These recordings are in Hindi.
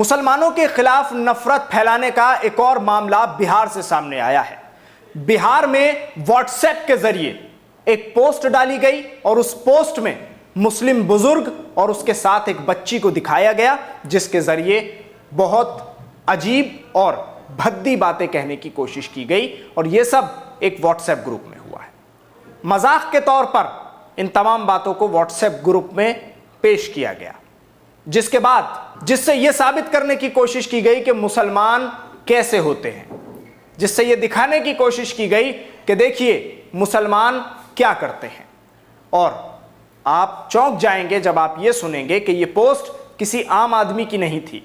मुसलमानों के खिलाफ नफरत फैलाने का एक और मामला बिहार से सामने आया है। बिहार में व्हाट्सएप के जरिए एक पोस्ट डाली गई और उस पोस्ट में मुस्लिम बुजुर्ग और उसके साथ एक बच्ची को दिखाया गया, जिसके जरिए बहुत अजीब और भद्दी बातें कहने की कोशिश की गई और यह सब एक व्हाट्सएप ग्रुप में हुआ है। मजाक के तौर पर इन तमाम बातों को व्हाट्सएप ग्रुप में पेश किया गया, जिसके बाद जिससे यह साबित करने की कोशिश की गई कि मुसलमान कैसे होते हैं, जिससे यह दिखाने की कोशिश की गई कि देखिए मुसलमान क्या करते हैं। और आप चौंक जाएंगे जब आप यह सुनेंगे कि यह पोस्ट किसी आम आदमी की नहीं थी,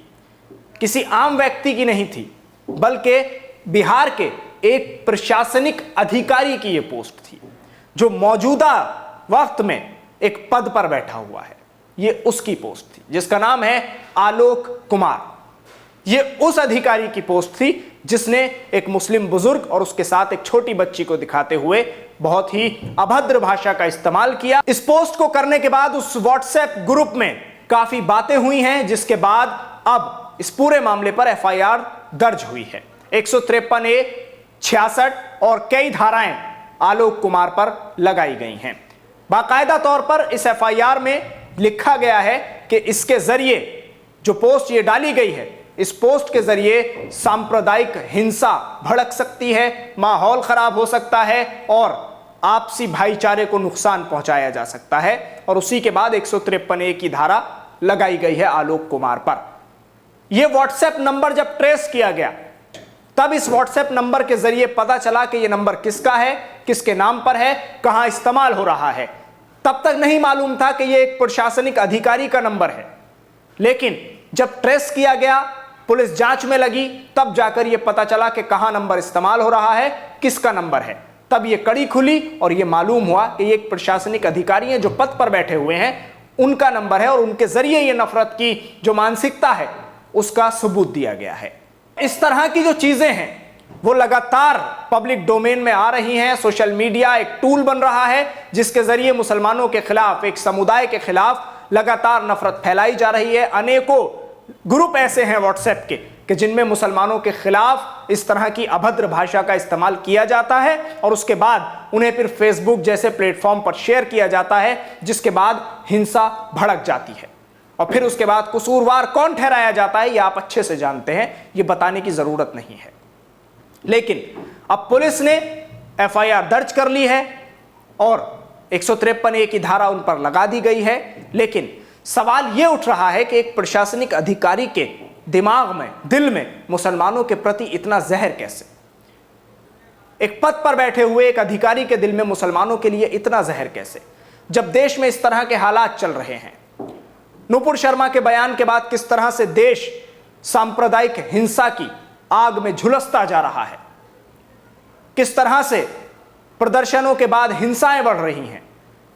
किसी आम व्यक्ति की नहीं थी, बल्कि बिहार के एक प्रशासनिक अधिकारी की यह पोस्ट थी, जो मौजूदा वक्त में एक पद पर बैठा हुआ है। यह उसकी पोस्ट थी, जिसका नाम है आलोक कुमार। यह उस अधिकारी की पोस्ट थी जिसने एक मुस्लिम बुजुर्ग और उसके साथ एक छोटी बच्ची को दिखाते हुए बहुत ही अभद्र भाषा का इस्तेमाल किया। इस पोस्ट को करने के बाद उस व्हाट्सएप ग्रुप में काफी बातें हुई हैं, जिसके बाद अब इस पूरे मामले पर एफआईआर दर्ज हुई है। 153A, 66 और कई धाराएं आलोक कुमार पर लगाई गई हैं। बाकायदा तौर पर इस एफआईआर में लिखा गया है कि इसके जरिए जो पोस्ट ये डाली गई है, इस पोस्ट के जरिए सांप्रदायिक हिंसा भड़क सकती है, माहौल खराब हो सकता है और आपसी भाईचारे को नुकसान पहुंचाया जा सकता है। और उसी के बाद 153A की धारा लगाई गई है आलोक कुमार पर। यह व्हाट्सएप नंबर जब ट्रेस किया गया, तब इस व्हाट्सएप नंबर के जरिए पता चला कि यह नंबर किसका है, किसके नाम पर है, कहां इस्तेमाल हो रहा है। तब तक नहीं मालूम था कि यह एक प्रशासनिक अधिकारी का नंबर है, लेकिन जब ट्रेस किया गया, पुलिस जांच में लगी, तब जाकर यह पता चला कि कहां नंबर इस्तेमाल हो रहा है, किसका नंबर है। तब यह कड़ी खुली और यह मालूम हुआ कि यह एक प्रशासनिक अधिकारी हैं जो पद पर बैठे हुए हैं, उनका नंबर है और उनके जरिए यह नफरत की जो मानसिकता है उसका सबूत दिया गया है। इस तरह की जो चीजें हैं वो लगातार पब्लिक डोमेन में आ रही हैं। सोशल मीडिया एक टूल बन रहा है जिसके जरिए मुसलमानों के खिलाफ, एक समुदाय के खिलाफ लगातार नफरत फैलाई जा रही है। अनेकों ग्रुप ऐसे हैं व्हाट्सएप के कि जिनमें मुसलमानों के खिलाफ इस तरह की अभद्र भाषा का इस्तेमाल किया जाता है और उसके बाद उन्हें फिर फेसबुक जैसे प्लेटफॉर्म पर शेयर किया जाता है, जिसके बाद हिंसा भड़क जाती है और फिर उसके बाद कसूरवार कौन ठहराया जाता है, यह आप अच्छे से जानते हैं, यह बताने की जरूरत नहीं है। लेकिन अब पुलिस ने एफआईआर दर्ज कर ली है और 153A की धारा उन पर लगा दी गई है। लेकिन सवाल यह उठ रहा है कि एक प्रशासनिक अधिकारी के दिमाग में, दिल में मुसलमानों के प्रति इतना जहर कैसे? एक पद पर बैठे हुए एक अधिकारी के दिल में मुसलमानों के लिए इतना जहर कैसे, जब देश में इस तरह के हालात चल रहे हैं? नुपुर शर्मा के बयान के बाद किस तरह से देश सांप्रदायिक हिंसा की आग में झुलसता जा रहा है, किस तरह से प्रदर्शनों के बाद हिंसाएं बढ़ रही हैं,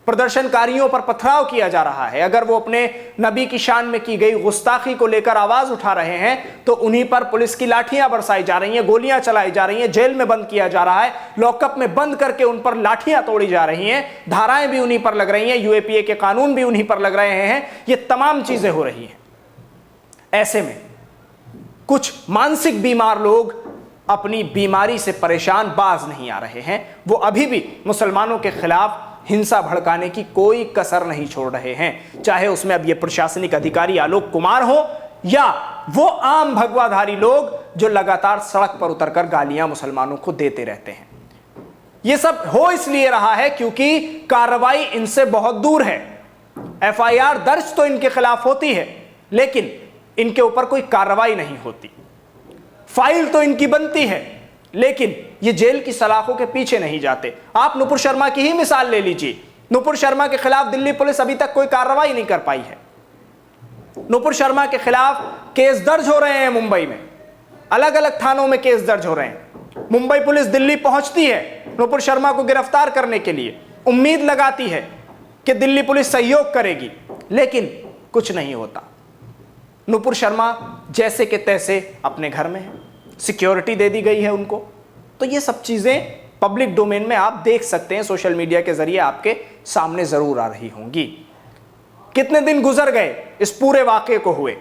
प्रदर्शनकारियों पर पथराव किया जा रहा है। अगर वो अपने नबी की शान में की गई गुस्ताखी को लेकर आवाज उठा रहे हैं तो उन्हीं पर पुलिस की लाठियां बरसाई जा रही हैं, गोलियां चलाई जा रही हैं, जेल में बंद किया जा रहा है, लॉकअप में बंद करके उन पर लाठियां तोड़ी जा रही हैं, धाराएं भी उन्हीं पर लग रही हैं, यूएपीए के कानून भी उन्हीं पर लग रहे हैं। ये तमाम चीजें हो रही हैं। ऐसे में कुछ मानसिक बीमार लोग अपनी बीमारी से परेशान बाज नहीं आ रहे हैं। वो अभी भी मुसलमानों के खिलाफ हिंसा भड़काने की कोई कसर नहीं छोड़ रहे हैं, चाहे उसमें अब ये प्रशासनिक अधिकारी आलोक कुमार हो या वो आम भगवाधारी लोग जो लगातार सड़क पर उतरकर गालियां मुसलमानों को देते रहते हैं। ये सब हो इसलिए रहा है क्योंकि कार्रवाई इनसे बहुत दूर है। एफआईआर दर्ज तो इनके खिलाफ होती है, लेकिन इनके ऊपर कोई कार्रवाई नहीं होती। फाइल तो इनकी बनती है, लेकिन ये जेल की सलाखों के पीछे नहीं जाते। आप नुपुर शर्मा की ही मिसाल ले लीजिए। नुपुर शर्मा के खिलाफ दिल्ली पुलिस अभी तक कोई कार्रवाई नहीं कर पाई है। नुपुर शर्मा के खिलाफ केस दर्ज हो रहे हैं मुंबई में, अलग अलग थानों में केस दर्ज हो रहे हैं। मुंबई पुलिस दिल्ली पहुंचती है नुपुर शर्मा को गिरफ्तार करने के लिए, उम्मीद लगाती है कि दिल्ली पुलिस सहयोग करेगी, लेकिन कुछ नहीं होता। नुपुर शर्मा जैसे के तैसे अपने घर में है, सिक्योरिटी दे दी गई है उनको। तो ये सब चीजें पब्लिक डोमेन में आप देख सकते हैं, सोशल मीडिया के जरिए आपके सामने जरूर आ रही होंगी। कितने दिन गुजर गए इस पूरे वाकये को हुए,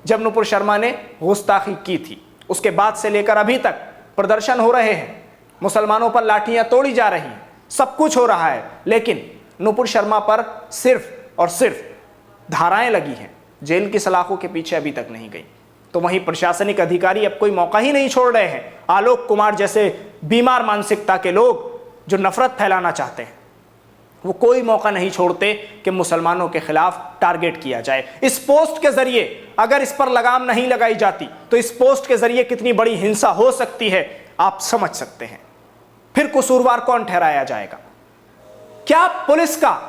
जब नुपुर शर्मा ने गुस्ताखी की थी। उसके बाद से लेकर अभी तक प्रदर्शन हो रहे हैं, मुसलमानों पर लाठियां तोड़ी जा रही हैं, सब कुछ हो रहा है, लेकिन नुपुर शर्मा पर सिर्फ और सिर्फ धाराएं लगी हैं, जेल की सलाखों के पीछे अभी तक नहीं गई। तो वहीं प्रशासनिक अधिकारी अब कोई मौका ही नहीं छोड़ रहे हैं। आलोक कुमार जैसे बीमार मानसिकता के लोग जो नफरत फैलाना चाहते हैं, वो कोई मौका नहीं छोड़ते कि मुसलमानों के खिलाफ टारगेट किया जाए। इस पोस्ट के जरिए अगर इस पर लगाम नहीं लगाई जाती तो इस पोस्ट के जरिए कितनी बड़ी हिंसा हो सकती है आप समझ सकते हैं। फिर कसूरवार कौन ठहराया जाएगा? क्या पुलिस का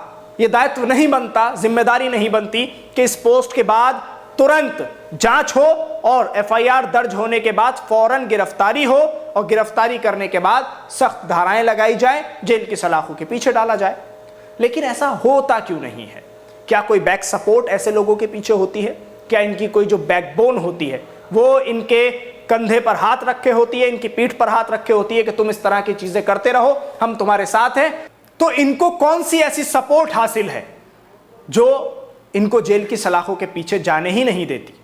यह दायित्व नहीं बनता, जिम्मेदारी नहीं बनती कि इस पोस्ट के बाद तुरंत जांच हो और एफआईआर दर्ज होने के बाद फौरन गिरफ्तारी हो और गिरफ्तारी करने के बाद सख्त धाराएं लगाई जाए, जेल की सलाखों के पीछे डाला जाए? लेकिन ऐसा होता क्यों नहीं है? क्या कोई बैक सपोर्ट ऐसे लोगों के पीछे होती है? क्या इनकी कोई जो बैकबोन होती है वो इनके कंधे पर हाथ रखे होती है, इनकी पीठ पर हाथ रखे होती है कि तुम इस तरह की चीजें करते रहो, हम तुम्हारे साथ हैं? तो इनको कौन सी ऐसी सपोर्ट हासिल है जो इनको जेल की सलाखों के पीछे जाने ही नहीं देती?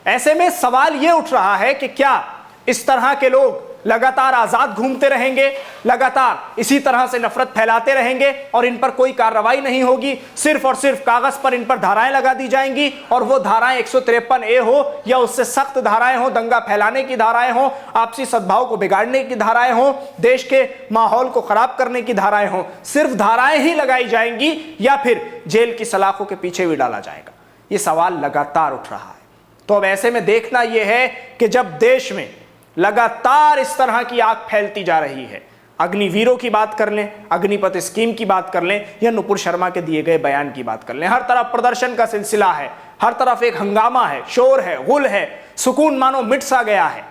ऐसे में सवाल यह उठ रहा है कि क्या इस तरह के लोग लगातार आजाद घूमते रहेंगे, लगातार इसी तरह से नफरत फैलाते रहेंगे और इन पर कोई कार्रवाई नहीं होगी, सिर्फ और सिर्फ कागज पर इन पर धाराएं लगा दी जाएंगी और वो धाराएं 153A हो या उससे सख्त धाराएं हो, दंगा फैलाने की धाराएं हो, आपसी सद्भाव को बिगाड़ने की धाराएं हो, देश के माहौल को खराब करने की धाराएं हो, सिर्फ धाराएं ही लगाई जाएंगी या फिर जेल की सलाखों के पीछे भी डाला जाएगा? ये सवाल लगातार उठ रहा है। तो अब ऐसे में देखना यह है कि जब देश में लगातार इस तरह की आग फैलती जा रही है, अग्निवीरों की बात कर लें, अग्निपथ स्कीम की बात कर लें या नुपुर शर्मा के दिए गए बयान की बात कर लें, हर तरफ प्रदर्शन का सिलसिला है, हर तरफ एक हंगामा है, शोर है, गुल है, सुकून मानो मिट सा गया है।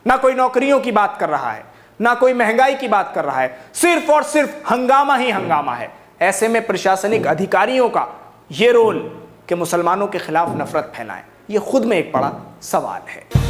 ना कोई नौकरियों की बात कर रहा है, ना कोई महंगाई की बात कर रहा है, सिर्फ और सिर्फ हंगामा ही हंगामा है। ऐसे में प्रशासनिक अधिकारियों का यह रोल कि मुसलमानों के खिलाफ नफरत फैलाएं, यह खुद में एक बड़ा सवाल है।